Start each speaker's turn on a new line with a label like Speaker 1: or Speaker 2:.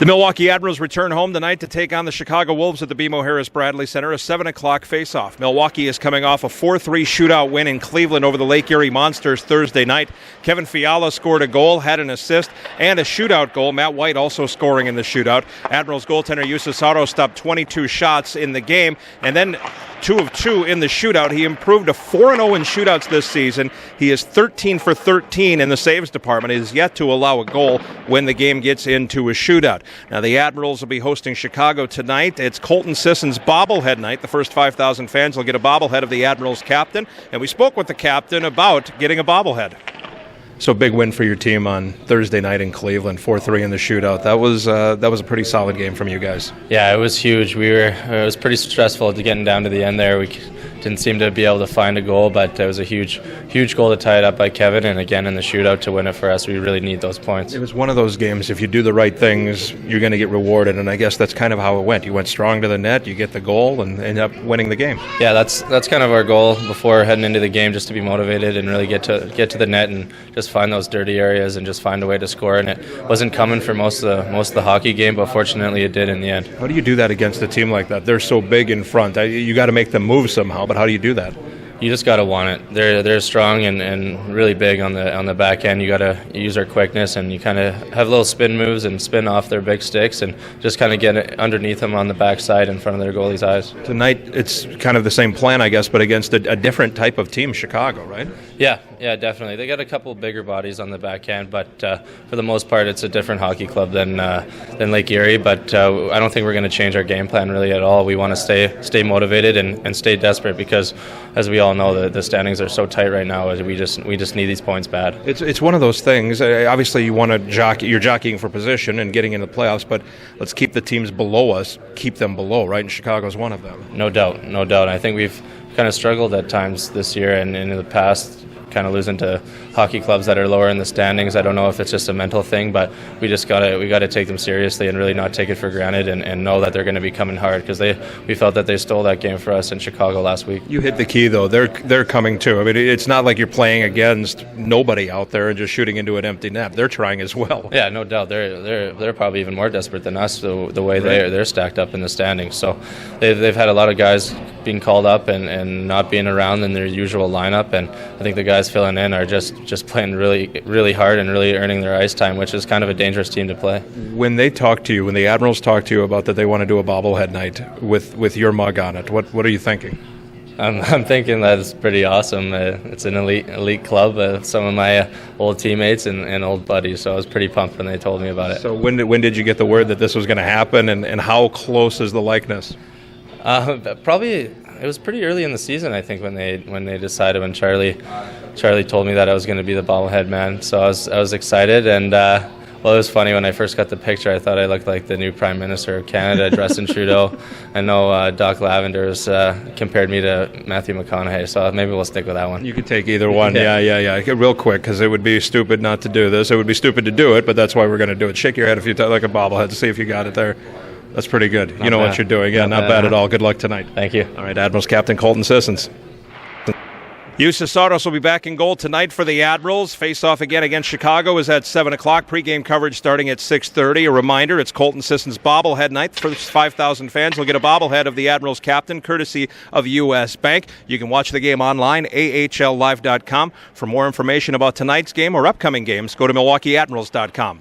Speaker 1: The Milwaukee Admirals return home tonight to take on the Chicago Wolves at the BMO Harris Bradley Center, a 7 o'clock face-off. Milwaukee is coming off a 4-3 shootout win in Cleveland over the Lake Erie Monsters Thursday night. Kevin Fiala scored a goal, had an assist, and a shootout goal. Matt White also scoring in the shootout. Admirals goaltender Jussi Saros stopped 22 shots in the game, and then 2 of 2 in the shootout. He improved to 4-0 in shootouts this season. He is 13 for 13 in the saves department. He is yet to allow a goal when the game gets into a shootout. Now, the Admirals will be hosting Chicago tonight. It's Colton Sissons bobblehead night. The first 5,000 fans will get a bobblehead of the Admirals captain, and we spoke with the captain about getting a bobblehead. So big win for your team on Thursday night in Cleveland, 4-3 in the shootout. That was a pretty solid game from you guys.
Speaker 2: Yeah, it was huge. It was pretty stressful to getting down to the end there. We didn't seem to be able to find a goal, but it was a huge goal to tie it up by Kevin, and again in the shootout to win it for us. We really need those points.
Speaker 1: It was one of those games, if you do the right things, you're going to get rewarded, and I guess that's kind of how it went. You went strong to the net, you get the goal, and end up winning the game.
Speaker 2: Yeah, that's kind of our goal before heading into the game, just to be motivated and really get to the net and just find those dirty areas and just find a way to score. And it wasn't coming for most of the hockey game, but fortunately it did in the end.
Speaker 1: How do you do that against a team like that? They're so big in front. You got to make them move somehow, but how do you do that?
Speaker 2: You just got to want it. They're strong and really big on the back end. You got to use our quickness, and you kind of have little spin moves and spin off their big sticks and just kind of get it underneath them on the backside in front of their goalie's eyes.
Speaker 1: Tonight it's kind of the same plan, I guess, but against a different type of team, Chicago, right?
Speaker 2: Yeah, definitely. They got a couple bigger bodies on the back end, but for the most part it's a different hockey club than Lake Erie, but I don't think we're going to change our game plan really at all. We want to stay motivated and stay desperate because, as we all know, the standings are so tight right now. We just need these points bad.
Speaker 1: It's one of those things. Obviously, you want to jockey. You're jockeying for position and getting into the playoffs, but let's keep the teams below us. Keep them below, right? And Chicago's one of them.
Speaker 2: No doubt. I think we've kind of struggled at times this year and in the past, kind of losing to hockey clubs that are lower in the standings. I don't know if it's just a mental thing, but we got to take them seriously and really not take it for granted and know that they're going to be coming hard, because we felt that they stole that game for us in Chicago last week.
Speaker 1: You hit the key though. They're coming too. I mean, it's not like you're playing against nobody out there and just shooting into an empty net. They're trying as well.
Speaker 2: Yeah, no doubt. They're probably even more desperate than us, the way they're stacked up in the standings. So they've had a lot of guys being called up and not being around in their usual lineup, and I think the guys filling in are just playing really hard and really earning their ice time, which is kind of a dangerous team to play.
Speaker 1: When they talk to you, when the Admirals talk to you about that they want to do a bobblehead night with your mug on it, what are you thinking?
Speaker 2: I'm thinking that it's pretty awesome. It's an elite club, some of my old teammates and old buddies, so I was pretty pumped when they told me about it.
Speaker 1: So when did you get the word that this was going to happen, and how close is the likeness?
Speaker 2: Probably it was pretty early in the season, I think, when they decided, when Charlie told me that I was going to be the bobblehead man. So I was excited, and well, it was funny when I first got the picture. I thought I looked like the new Prime Minister of Canada, dressed in Trudeau. I know Doc Lavender's compared me to Matthew McConaughey, so maybe we'll stick with that one.
Speaker 1: You could take either one. Yeah. Real quick, because it would be stupid not to do this. It would be stupid to do it, but that's why we're going to do it. Shake your head if you like a bobblehead to see if you got it there. That's pretty good. You know what you're doing. Yeah, not bad at all. Good luck tonight.
Speaker 2: Thank you.
Speaker 1: All right, Admirals Captain Colton Sissons. Jussi Saros will be back in goal tonight for the Admirals. Face-off again against Chicago is at 7 o'clock. Pre-game coverage starting at 6:30. A reminder, it's Colton Sissons bobblehead night. First 5,000 fans will get a bobblehead of the Admirals captain, courtesy of U.S. Bank. You can watch the game online, ahllive.com. For more information about tonight's game or upcoming games, go to milwaukeeadmirals.com.